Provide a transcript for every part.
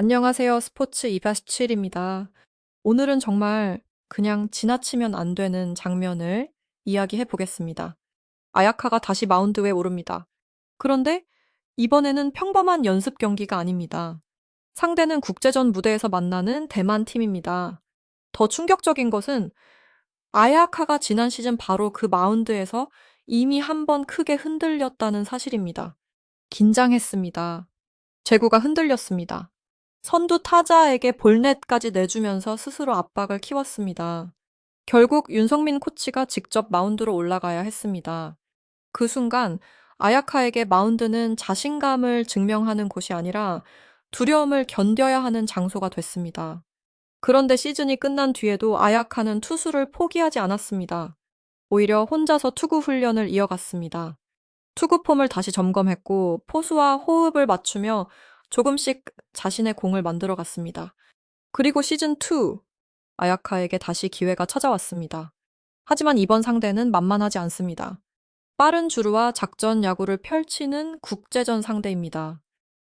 안녕하세요. 스포츠 247입니다. 오늘은 정말 그냥 지나치면 안 되는 장면을 이야기해 보겠습니다. 아야카가 다시 마운드에 오릅니다. 그런데 이번에는 평범한 연습 경기가 아닙니다. 상대는 국제전 무대에서 만나는 대만 팀입니다. 더 충격적인 것은 아야카가 지난 시즌 바로 그 마운드에서 이미 한 번 크게 흔들렸다는 사실입니다. 긴장했습니다. 제구가 흔들렸습니다. 선두 타자에게 볼넷까지 내주면서 스스로 압박을 키웠습니다. 결국 윤성민 코치가 직접 마운드로 올라가야 했습니다. 그 순간 아야카에게 마운드는 자신감을 증명하는 곳이 아니라 두려움을 견뎌야 하는 장소가 됐습니다. 그런데 시즌이 끝난 뒤에도 아야카는 투수를 포기하지 않았습니다. 오히려 혼자서 투구 훈련을 이어갔습니다. 투구 폼을 다시 점검했고 포수와 호흡을 맞추며 조금씩 자신의 공을 만들어 갔습니다. 그리고 시즌2, 아야카에게 다시 기회가 찾아왔습니다. 하지만 이번 상대는 만만하지 않습니다. 빠른 주루와 작전 야구를 펼치는 국제전 상대입니다.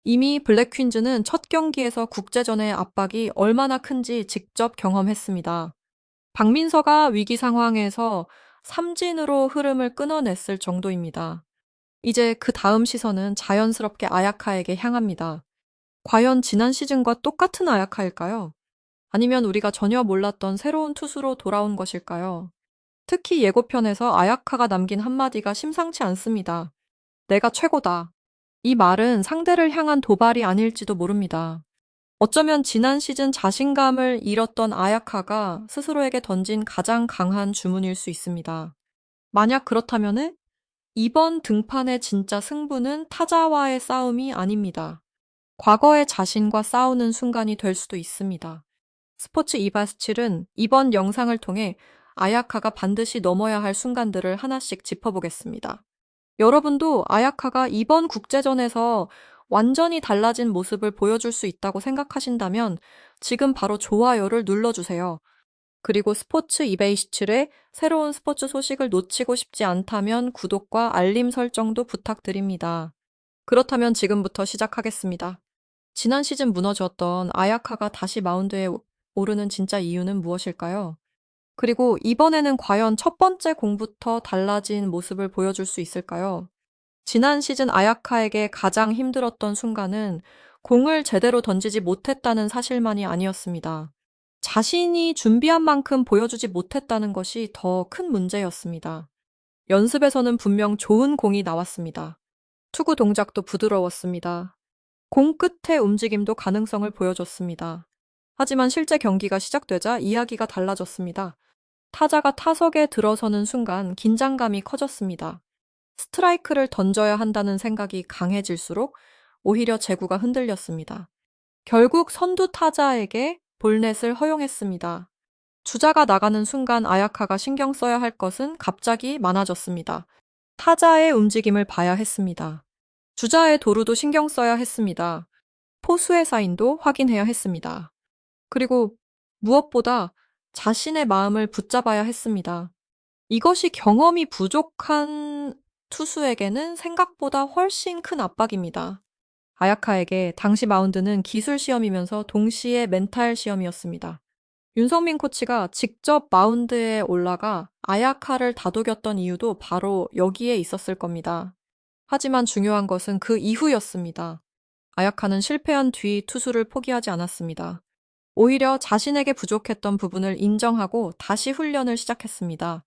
이미 블랙 퀸즈는 첫 경기에서 국제전의 압박이 얼마나 큰지 직접 경험했습니다. 박민서가 위기 상황에서 삼진으로 흐름을 끊어냈을 정도입니다. 이제 그 다음 시선은 자연스럽게 아야카에게 향합니다. 과연 지난 시즌과 똑같은 아야카일까요? 아니면 우리가 전혀 몰랐던 새로운 투수로 돌아온 것일까요? 특히 예고편에서 아야카가 남긴 한마디가 심상치 않습니다. 내가 최고다. 이 말은 상대를 향한 도발이 아닐지도 모릅니다. 어쩌면 지난 시즌 자신감을 잃었던 아야카가 스스로에게 던진 가장 강한 주문일 수 있습니다. 만약 그렇다면 이번 등판의 진짜 승부는 타자와의 싸움이 아닙니다. 과거의 자신과 싸우는 순간이 될 수도 있습니다. 스포츠 이바스칠은 이번 영상을 통해 아야카가 반드시 넘어야 할 순간들을 하나씩 짚어보겠습니다. 여러분도 아야카가 이번 국제전에서 완전히 달라진 모습을 보여줄 수 있다고 생각하신다면 지금 바로 좋아요를 눌러주세요. 그리고 스포츠 이베이시칠의 새로운 스포츠 소식을 놓치고 싶지 않다면 구독과 알림 설정도 부탁드립니다. 그렇다면 지금부터 시작하겠습니다. 지난 시즌 무너졌던 아야카가 다시 마운드에 오르는 진짜 이유는 무엇일까요? 그리고 이번에는 과연 첫 번째 공부터 달라진 모습을 보여줄 수 있을까요? 지난 시즌 아야카에게 가장 힘들었던 순간은 공을 제대로 던지지 못했다는 사실만이 아니었습니다. 자신이 준비한 만큼 보여주지 못했다는 것이 더 큰 문제였습니다. 연습에서는 분명 좋은 공이 나왔습니다. 투구 동작도 부드러웠습니다. 공 끝의 움직임도 가능성을 보여줬습니다. 하지만 실제 경기가 시작되자 이야기가 달라졌습니다. 타자가 타석에 들어서는 순간 긴장감이 커졌습니다. 스트라이크를 던져야 한다는 생각이 강해질수록 오히려 제구가 흔들렸습니다. 결국 선두 타자에게 볼넷을 허용했습니다. 주자가 나가는 순간 아야카가 신경 써야 할 것은 갑자기 많아졌습니다. 타자의 움직임을 봐야 했습니다. 주자의 도루도 신경 써야 했습니다. 포수의 사인도 확인해야 했습니다. 그리고 무엇보다 자신의 마음을 붙잡아야 했습니다. 이것이 경험이 부족한 투수에게는 생각보다 훨씬 큰 압박입니다. 아야카에게 당시 마운드는 기술 시험이면서 동시에 멘탈 시험이었습니다. 윤성민 코치가 직접 마운드에 올라가 아야카를 다독였던 이유도 바로 여기에 있었을 겁니다. 하지만 중요한 것은 그 이후였습니다. 아야카는 실패한 뒤 투수를 포기하지 않았습니다. 오히려 자신에게 부족했던 부분을 인정하고 다시 훈련을 시작했습니다.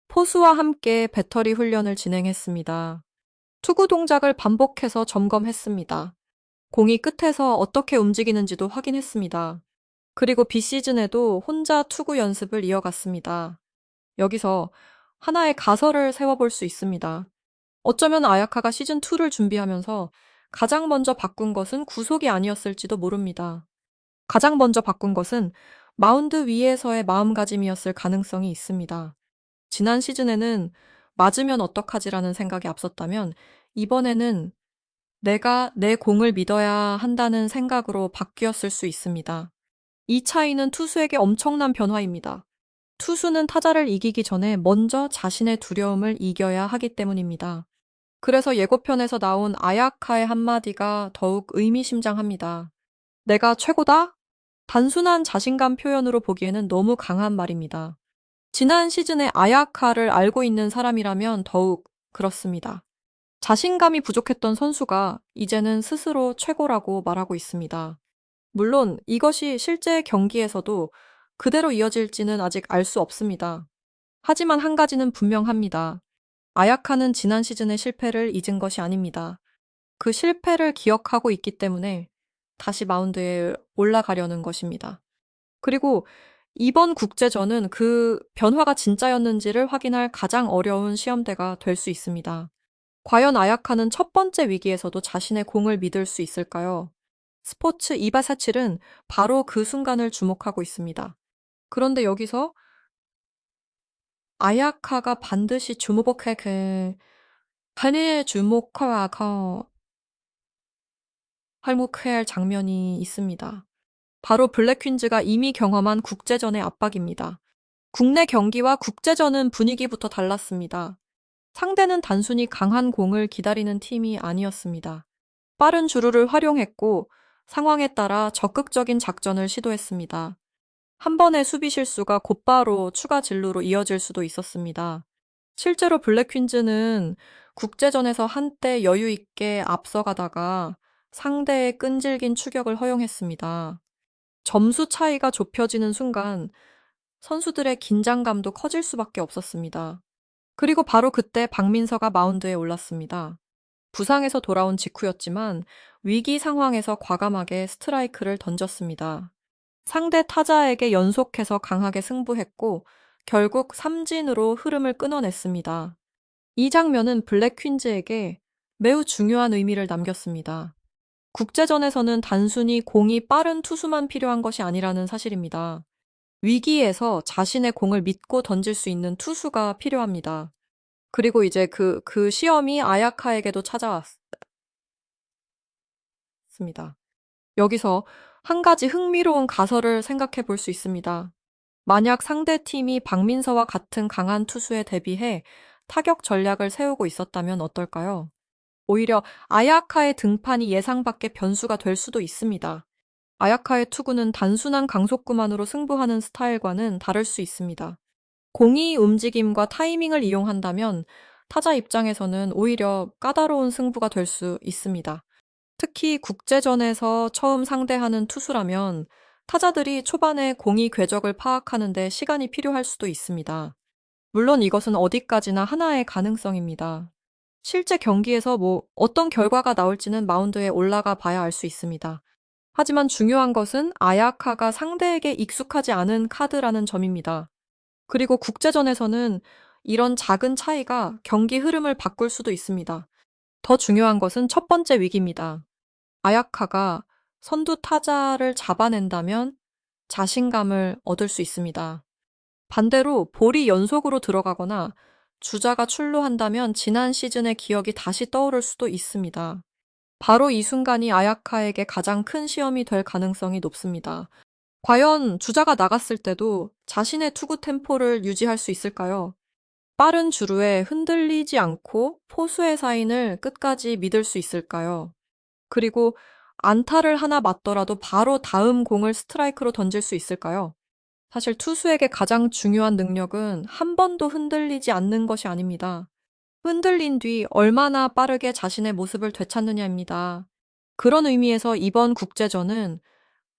포수와 함께 배터리 훈련을 진행했습니다. 투구 동작을 반복해서 점검했습니다. 공이 끝에서 어떻게 움직이는지도 확인했습니다. 그리고 비시즌에도 혼자 투구 연습을 이어갔습니다. 여기서 하나의 가설을 세워볼 수 있습니다. 어쩌면 아야카가 시즌2를 준비하면서 가장 먼저 바꾼 것은 구속이 아니었을지도 모릅니다. 가장 먼저 바꾼 것은 마운드 위에서의 마음가짐이었을 가능성이 있습니다. 지난 시즌에는 맞으면 어떡하지라는 생각이 앞섰다면 이번에는 내가 내 공을 믿어야 한다는 생각으로 바뀌었을 수 있습니다. 이 차이는 투수에게 엄청난 변화입니다. 투수는 타자를 이기기 전에 먼저 자신의 두려움을 이겨야 하기 때문입니다. 그래서 예고편에서 나온 아야카의 한마디가 더욱 의미심장합니다. 내가 최고다? 단순한 자신감 표현으로 보기에는 너무 강한 말입니다. 지난 시즌의 아야카를 알고 있는 사람이라면 더욱 그렇습니다. 자신감이 부족했던 선수가 이제는 스스로 최고라고 말하고 있습니다. 물론 이것이 실제 경기에서도 그대로 이어질지는 아직 알 수 없습니다. 하지만 한 가지는 분명합니다. 아야카는 지난 시즌의 실패를 잊은 것이 아닙니다. 그 실패를 기억하고 있기 때문에 다시 마운드에 올라가려는 것입니다. 그리고 이번 국제전은 그 변화가 진짜였는지를 확인할 가장 어려운 시험대가 될 수 있습니다. 과연 아야카는 첫 번째 위기에서도 자신의 공을 믿을 수 있을까요? 스포츠 이바사칠은 바로 그 순간을 주목하고 있습니다. 그런데 여기서 아야카가 반드시 주목해 판에 주목하고 활목해야 할 장면이 있습니다. 바로 블랙퀸즈가 이미 경험한 국제전의 압박입니다. 국내 경기와 국제전은 분위기부터 달랐습니다. 상대는 단순히 강한 공을 기다리는 팀이 아니었습니다. 빠른 주루를 활용했고 상황에 따라 적극적인 작전을 시도했습니다. 한 번의 수비 실수가 곧바로 추가 진루로 이어질 수도 있었습니다. 실제로 블랙퀸즈는 국제전에서 한때 여유 있게 앞서가다가 상대의 끈질긴 추격을 허용했습니다. 점수 차이가 좁혀지는 순간 선수들의 긴장감도 커질 수밖에 없었습니다. 그리고 바로 그때 박민서가 마운드에 올랐습니다. 부상에서 돌아온 직후였지만 위기 상황에서 과감하게 스트라이크를 던졌습니다. 상대 타자에게 연속해서 강하게 승부했고 결국 삼진으로 흐름을 끊어냈습니다. 이 장면은 블랙 퀸즈에게 매우 중요한 의미를 남겼습니다. 국제전에서는 단순히 공이 빠른 투수만 필요한 것이 아니라는 사실입니다. 위기에서 자신의 공을 믿고 던질 수 있는 투수가 필요합니다. 그리고 이제 그 시험이 아야카에게도 찾아왔습니다. 여기서 한 가지 흥미로운 가설을 생각해 볼 수 있습니다. 만약 상대팀이 박민서와 같은 강한 투수에 대비해 타격 전략을 세우고 있었다면 어떨까요? 오히려 아야카의 등판이 예상 밖의 변수가 될 수도 있습니다. 아야카의 투구는 단순한 강속구만으로 승부하는 스타일과는 다를 수 있습니다. 공이 움직임과 타이밍을 이용한다면 타자 입장에서는 오히려 까다로운 승부가 될 수 있습니다. 특히 국제전에서 처음 상대하는 투수라면 타자들이 초반에 공이 궤적을 파악하는 데 시간이 필요할 수도 있습니다. 물론 이것은 어디까지나 하나의 가능성입니다. 실제 경기에서 어떤 결과가 나올지는 마운드에 올라가 봐야 알 수 있습니다. 하지만 중요한 것은 아야카가 상대에게 익숙하지 않은 카드라는 점입니다. 그리고 국제전에서는 이런 작은 차이가 경기 흐름을 바꿀 수도 있습니다. 더 중요한 것은 첫 번째 위기입니다. 아야카가 선두 타자를 잡아낸다면 자신감을 얻을 수 있습니다. 반대로 볼이 연속으로 들어가거나 주자가 출루한다면 지난 시즌의 기억이 다시 떠오를 수도 있습니다. 바로 이 순간이 아야카에게 가장 큰 시험이 될 가능성이 높습니다. 과연 주자가 나갔을 때도 자신의 투구 템포를 유지할 수 있을까요? 빠른 주루에 흔들리지 않고 포수의 사인을 끝까지 믿을 수 있을까요? 그리고 안타를 하나 맞더라도 바로 다음 공을 스트라이크로 던질 수 있을까요? 사실 투수에게 가장 중요한 능력은 한 번도 흔들리지 않는 것이 아닙니다. 흔들린 뒤 얼마나 빠르게 자신의 모습을 되찾느냐입니다. 그런 의미에서 이번 국제전은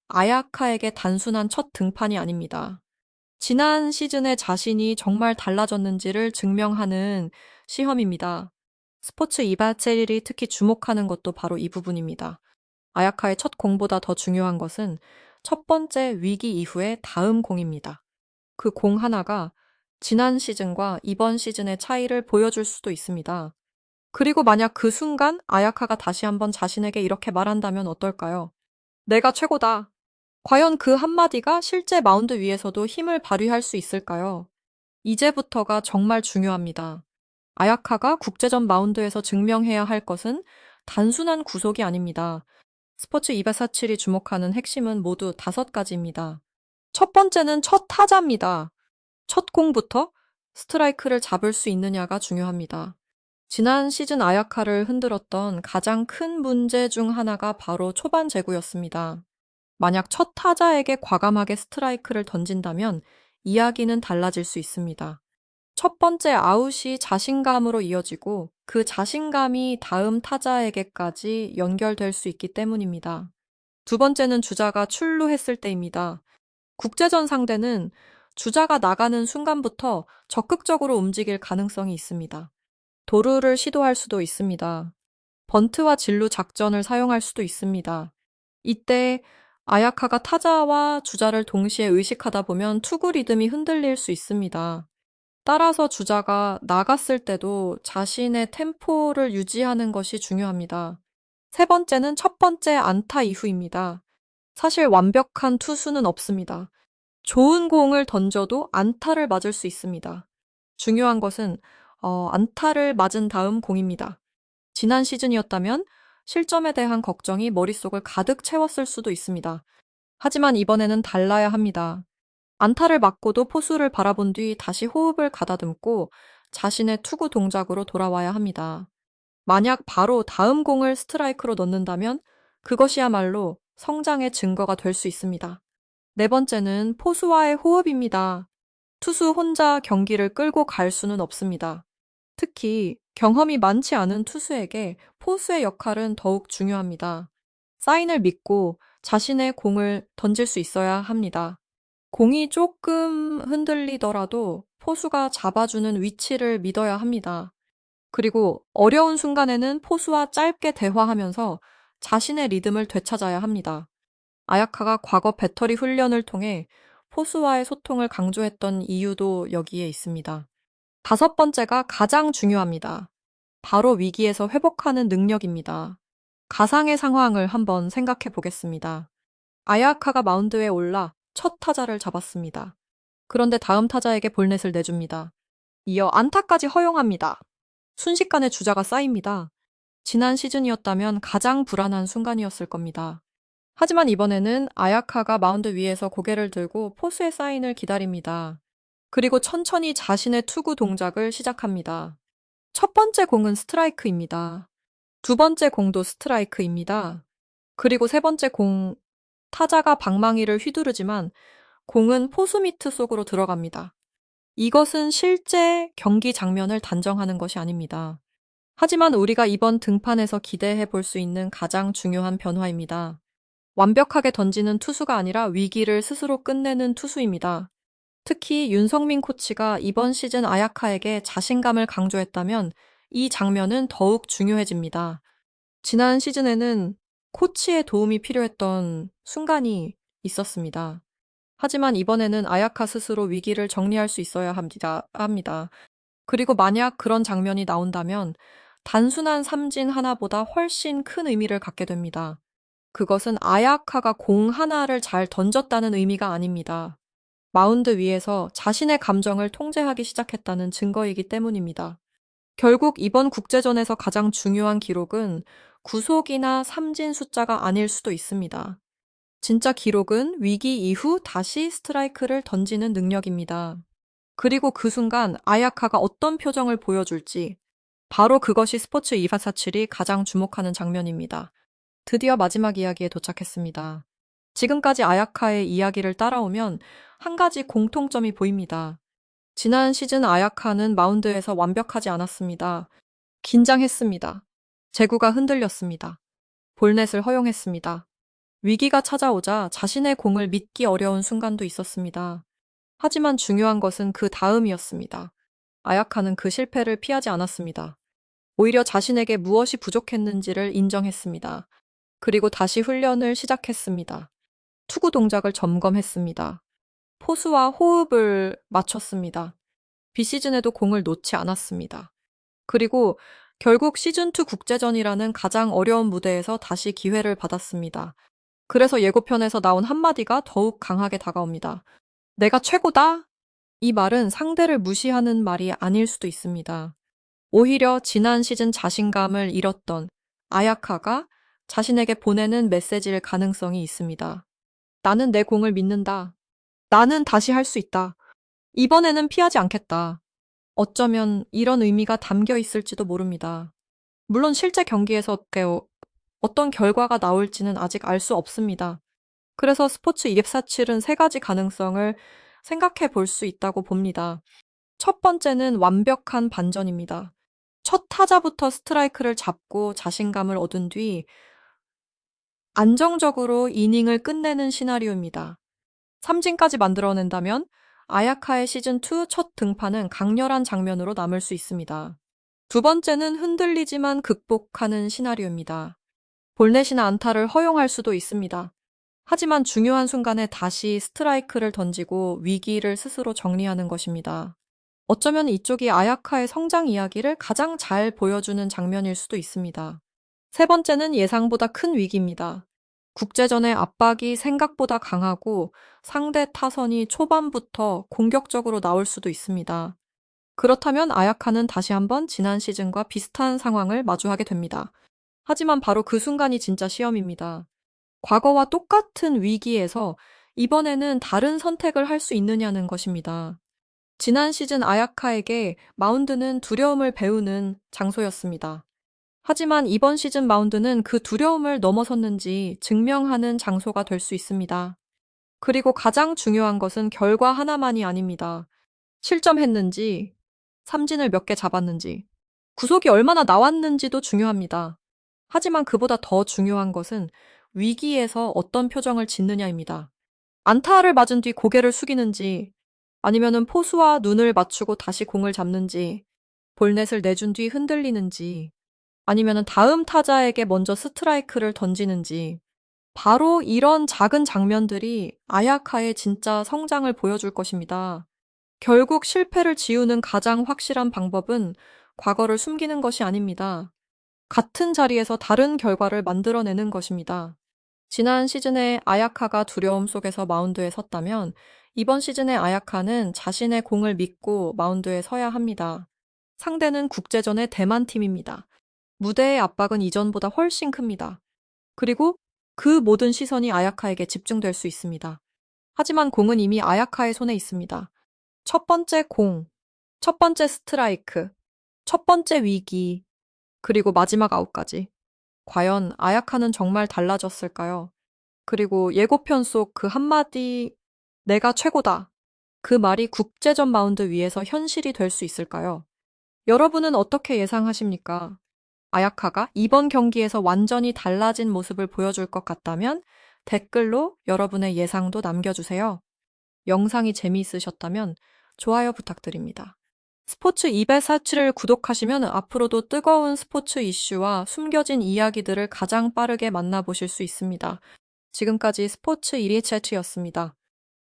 아야카에게 단순한 첫 등판이 아닙니다. 지난 시즌의 자신이 정말 달라졌는지를 증명하는 시험입니다. 스포츠 이바체릴이 특히 주목하는 것도 바로 이 부분입니다. 아야카의 첫 공보다 더 중요한 것은 첫 번째 위기 이후의 다음 공입니다. 그 공 하나가 지난 시즌과 이번 시즌의 차이를 보여줄 수도 있습니다. 그리고 만약 그 순간 아야카가 다시 한번 자신에게 이렇게 말한다면 어떨까요? 내가 최고다. 과연 그 한마디가 실제 마운드 위에서도 힘을 발휘할 수 있을까요? 이제부터가 정말 중요합니다. 아야카가 국제전 마운드에서 증명해야 할 것은 단순한 구속이 아닙니다. 스포츠 247이 주목하는 핵심은 모두 5가지입니다. 첫 번째는 첫 타자입니다. 첫 공부터 스트라이크를 잡을 수 있느냐가 중요합니다. 지난 시즌 아야카를 흔들었던 가장 큰 문제 중 하나가 바로 초반 제구였습니다. 만약 첫 타자에게 과감하게 스트라이크를 던진다면 이야기는 달라질 수 있습니다. 첫 번째 아웃이 자신감으로 이어지고 그 자신감이 다음 타자에게까지 연결될 수 있기 때문입니다. 두 번째는 주자가 출루했을 때입니다. 국제전 상대는 주자가 나가는 순간부터 적극적으로 움직일 가능성이 있습니다. 도루를 시도할 수도 있습니다. 번트와 진루 작전을 사용할 수도 있습니다. 이때 아야카가 타자와 주자를 동시에 의식하다 보면 투구 리듬이 흔들릴 수 있습니다. 따라서 주자가 나갔을 때도 자신의 템포를 유지하는 것이 중요합니다. 세 번째는 첫 번째 안타 이후입니다. 사실 완벽한 투수는 없습니다. 좋은 공을 던져도 안타를 맞을 수 있습니다. 중요한 것은 안타를 맞은 다음 공입니다. 지난 시즌이었다면 실점에 대한 걱정이 머릿속을 가득 채웠을 수도 있습니다. 하지만 이번에는 달라야 합니다. 안타를 맞고도 포수를 바라본 뒤 다시 호흡을 가다듬고 자신의 투구 동작으로 돌아와야 합니다. 만약 바로 다음 공을 스트라이크로 넣는다면 그것이야말로 성장의 증거가 될 수 있습니다. 네 번째는 포수와의 호흡입니다. 투수 혼자 경기를 끌고 갈 수는 없습니다. 특히 경험이 많지 않은 투수에게 포수의 역할은 더욱 중요합니다. 사인을 믿고 자신의 공을 던질 수 있어야 합니다. 공이 조금 흔들리더라도 포수가 잡아주는 위치를 믿어야 합니다. 그리고 어려운 순간에는 포수와 짧게 대화하면서 자신의 리듬을 되찾아야 합니다. 아야카가 과거 배터리 훈련을 통해 포수와의 소통을 강조했던 이유도 여기에 있습니다. 다섯 번째가 가장 중요합니다. 바로 위기에서 회복하는 능력입니다. 가상의 상황을 한번 생각해 보겠습니다. 아야카가 마운드에 올라 첫 타자를 잡았습니다. 그런데 다음 타자에게 볼넷을 내줍니다. 이어 안타까지 허용합니다. 순식간에 주자가 쌓입니다. 지난 시즌이었다면 가장 불안한 순간이었을 겁니다. 하지만 이번에는 아야카가 마운드 위에서 고개를 들고 포수의 사인을 기다립니다. 그리고 천천히 자신의 투구 동작을 시작합니다. 첫 번째 공은 스트라이크입니다. 두 번째 공도 스트라이크입니다. 그리고 세 번째 공, 타자가 방망이를 휘두르지만 공은 포수 미트 속으로 들어갑니다. 이것은 실제 경기 장면을 단정하는 것이 아닙니다. 하지만 우리가 이번 등판에서 기대해 볼 수 있는 가장 중요한 변화입니다. 완벽하게 던지는 투수가 아니라 위기를 스스로 끝내는 투수입니다. 특히 윤성민 코치가 이번 시즌 아야카에게 자신감을 강조했다면 이 장면은 더욱 중요해집니다. 지난 시즌에는 코치의 도움이 필요했던 순간이 있었습니다. 하지만 이번에는 아야카 스스로 위기를 정리할 수 있어야 합니다. 그리고 만약 그런 장면이 나온다면 단순한 삼진 하나보다 훨씬 큰 의미를 갖게 됩니다. 그것은 아야카가 공 하나를 잘 던졌다는 의미가 아닙니다. 마운드 위에서 자신의 감정을 통제하기 시작했다는 증거이기 때문입니다. 결국 이번 국제전에서 가장 중요한 기록은 구속이나 삼진 숫자가 아닐 수도 있습니다. 진짜 기록은 위기 이후 다시 스트라이크를 던지는 능력입니다. 그리고 그 순간 아야카가 어떤 표정을 보여줄지 바로 그것이 스포츠 2447이 가장 주목하는 장면입니다. 드디어 마지막 이야기에 도착했습니다. 지금까지 아야카의 이야기를 따라오면 한 가지 공통점이 보입니다. 지난 시즌 아야카는 마운드에서 완벽하지 않았습니다. 긴장했습니다. 제구가 흔들렸습니다. 볼넷을 허용했습니다. 위기가 찾아오자 자신의 공을 믿기 어려운 순간도 있었습니다. 하지만 중요한 것은 그 다음이었습니다. 아야카는 그 실패를 피하지 않았습니다. 오히려 자신에게 무엇이 부족했는지를 인정했습니다. 그리고 다시 훈련을 시작했습니다. 투구 동작을 점검했습니다. 포수와 호흡을 맞췄습니다. 비시즌에도 공을 놓지 않았습니다. 그리고 결국 시즌2 국제전이라는 가장 어려운 무대에서 다시 기회를 받았습니다. 그래서 예고편에서 나온 한마디가 더욱 강하게 다가옵니다. 내가 최고다? 이 말은 상대를 무시하는 말이 아닐 수도 있습니다. 오히려 지난 시즌 자신감을 잃었던 아야카가 자신에게 보내는 메시지일 가능성이 있습니다. 나는 내 공을 믿는다. 나는 다시 할 수 있다. 이번에는 피하지 않겠다. 어쩌면 이런 의미가 담겨 있을지도 모릅니다. 물론 실제 경기에서 어떤 결과가 나올지는 아직 알 수 없습니다. 그래서 스포츠 247은 세 가지 가능성을 생각해 볼 수 있다고 봅니다. 첫 번째는 완벽한 반전입니다. 첫 타자부터 스트라이크를 잡고 자신감을 얻은 뒤 안정적으로 이닝을 끝내는 시나리오입니다. 삼진까지 만들어낸다면 아야카의 시즌2 첫 등판은 강렬한 장면으로 남을 수 있습니다. 두 번째는 흔들리지만 극복하는 시나리오입니다. 볼넷이나 안타를 허용할 수도 있습니다. 하지만 중요한 순간에 다시 스트라이크를 던지고 위기를 스스로 정리하는 것입니다. 어쩌면 이쪽이 아야카의 성장 이야기를 가장 잘 보여주는 장면일 수도 있습니다. 세 번째는 예상보다 큰 위기입니다. 국제전의 압박이 생각보다 강하고 상대 타선이 초반부터 공격적으로 나올 수도 있습니다. 그렇다면 아야카는 다시 한번 지난 시즌과 비슷한 상황을 마주하게 됩니다. 하지만 바로 그 순간이 진짜 시험입니다. 과거와 똑같은 위기에서 이번에는 다른 선택을 할 수 있느냐는 것입니다. 지난 시즌 아야카에게 마운드는 두려움을 배우는 장소였습니다. 하지만 이번 시즌 마운드는 그 두려움을 넘어섰는지 증명하는 장소가 될 수 있습니다. 그리고 가장 중요한 것은 결과 하나만이 아닙니다. 실점했는지, 삼진을 몇 개 잡았는지, 구속이 얼마나 나왔는지도 중요합니다. 하지만 그보다 더 중요한 것은 위기에서 어떤 표정을 짓느냐입니다. 안타를 맞은 뒤 고개를 숙이는지, 아니면은 포수와 눈을 맞추고 다시 공을 잡는지, 볼넷을 내준 뒤 흔들리는지, 아니면은 다음 타자에게 먼저 스트라이크를 던지는지, 바로 이런 작은 장면들이 아야카의 진짜 성장을 보여줄 것입니다. 결국 실패를 지우는 가장 확실한 방법은 과거를 숨기는 것이 아닙니다. 같은 자리에서 다른 결과를 만들어내는 것입니다. 지난 시즌에 아야카가 두려움 속에서 마운드에 섰다면 이번 시즌의 아야카는 자신의 공을 믿고 마운드에 서야 합니다. 상대는 국제전의 대만 팀입니다. 무대의 압박은 이전보다 훨씬 큽니다. 그리고 그 모든 시선이 아야카에게 집중될 수 있습니다. 하지만 공은 이미 아야카의 손에 있습니다. 첫 번째 공, 첫 번째 스트라이크, 첫 번째 위기, 그리고 마지막 아웃까지. 과연 아야카는 정말 달라졌을까요? 그리고 예고편 속 그 한마디, 내가 최고다. 그 말이 국제전 마운드 위에서 현실이 될 수 있을까요? 여러분은 어떻게 예상하십니까? 아야카가 이번 경기에서 완전히 달라진 모습을 보여줄 것 같다면 댓글로 여러분의 예상도 남겨주세요. 영상이 재미있으셨다면 좋아요 부탁드립니다. 스포츠 247을 구독하시면 앞으로도 뜨거운 스포츠 이슈와 숨겨진 이야기들을 가장 빠르게 만나보실 수 있습니다. 지금까지 스포츠 127였습니다.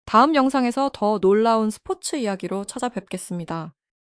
다음 영상에서 더 놀라운 스포츠 이야기로 찾아뵙겠습니다.